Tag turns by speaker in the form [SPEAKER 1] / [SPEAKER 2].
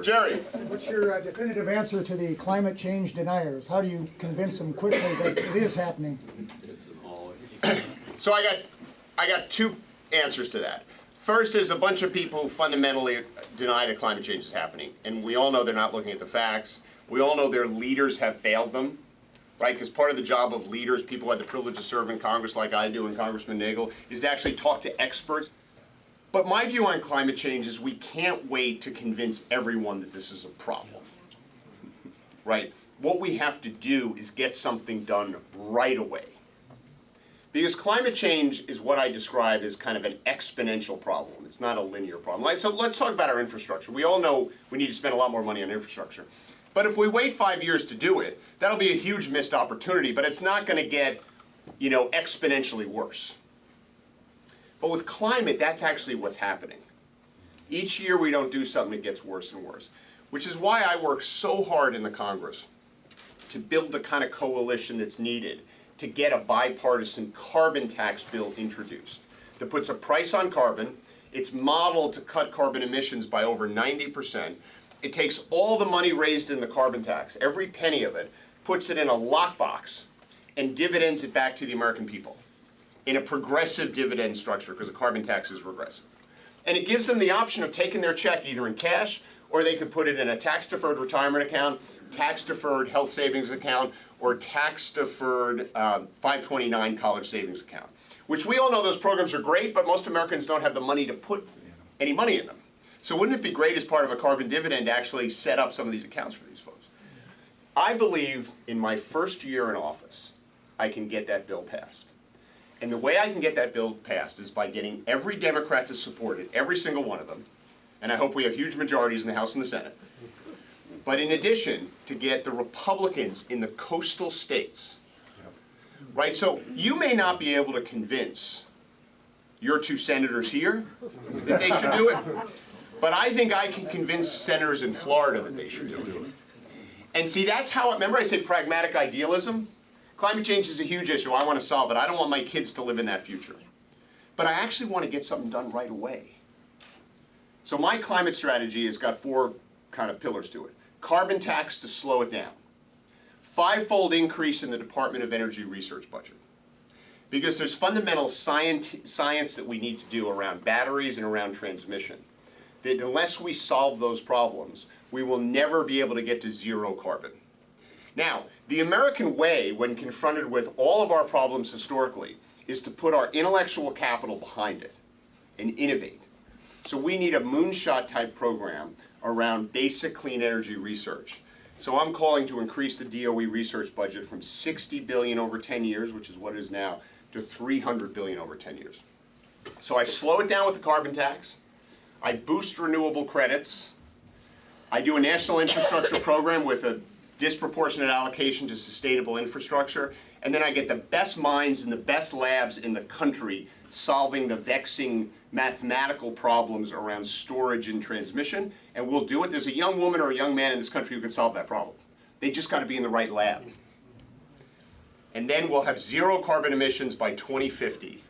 [SPEAKER 1] Jerry.
[SPEAKER 2] What's your definitive answer to the climate change deniers? How do you convince them quickly that it is happening?
[SPEAKER 1] So I got two answers to that. First is a bunch of people who fundamentally deny that climate change is happening. And we all know they're not looking at the facts. We all know their leaders have failed them, right? Because part of the job of leaders, people who had the privilege of serving in Congress like I do and Congressman Nagel, is to actually talk to experts. But my view on climate change is we can't wait to convince everyone that this is a problem, right? What we have to do is get something done right away. Because climate change is what I describe as kind of an exponential problem. It's not a linear problem. So let's talk about our infrastructure. We all know we need to spend a lot more money on infrastructure. But if we wait 5 years to do it, that'll be a huge missed opportunity, but it's not going to get, exponentially worse. But with climate, that's actually what's happening. Each year we don't do something, it gets worse and worse. Which is why I work so hard in the Congress to build the kind of coalition that's needed to get a bipartisan carbon tax bill introduced that puts a price on carbon. It's modeled to cut carbon emissions by over 90%. It takes all the money raised in the carbon tax, every penny of it, puts it in a lockbox and dividends it back to the American people in a progressive dividend structure, because the carbon tax is regressive. And it gives them the option of taking their check either in cash, or they could put it in a tax-deferred retirement account, tax-deferred health savings account, or tax-deferred 529 college savings account. Which we all know those programs are great, but most Americans don't have the money to put any money in them. So wouldn't it be great as part of a carbon dividend to actually set up some of these accounts for these folks? I believe in my first year in office, I can get that bill passed. And the way I can get that bill passed is by getting every Democrat to support it, every single one of them. And I hope we have huge majorities in the House and the Senate. But in addition, to get the Republicans in the coastal states, right? So you may not be able to convince your two senators here that they should do it, but I think I can convince senators in Florida that they should do it. And see, that's how, remember I said pragmatic idealism? Climate change is a huge issue. I want to solve it. I don't want my kids to live in that future. But I actually want to get something done right away. So my climate strategy has got four kind of pillars to it. Carbon tax to slow it down. Five-fold increase in the Department of Energy research budget. Because there's fundamental science that we need to do around batteries and around transmission. That unless we solve those problems, we will never be able to get to zero carbon. Now, the American way, when confronted with all of our problems historically, is to put our intellectual capital behind it and innovate. So we need a moonshot type program around basic clean energy research. So I'm calling to increase the DOE research budget from $60 billion over 10 years, which is what it is now, to $300 billion over 10 years. So I slow it down with the carbon tax. I boost renewable credits. I do a national infrastructure program with a disproportionate allocation to sustainable infrastructure, and then I get the best minds and the best labs in the country solving the vexing mathematical problems around storage and transmission, and we'll do it. There's a young woman or a young man in this country who can solve that problem. They just got to be in the right lab. And then we'll have zero carbon emissions by 2050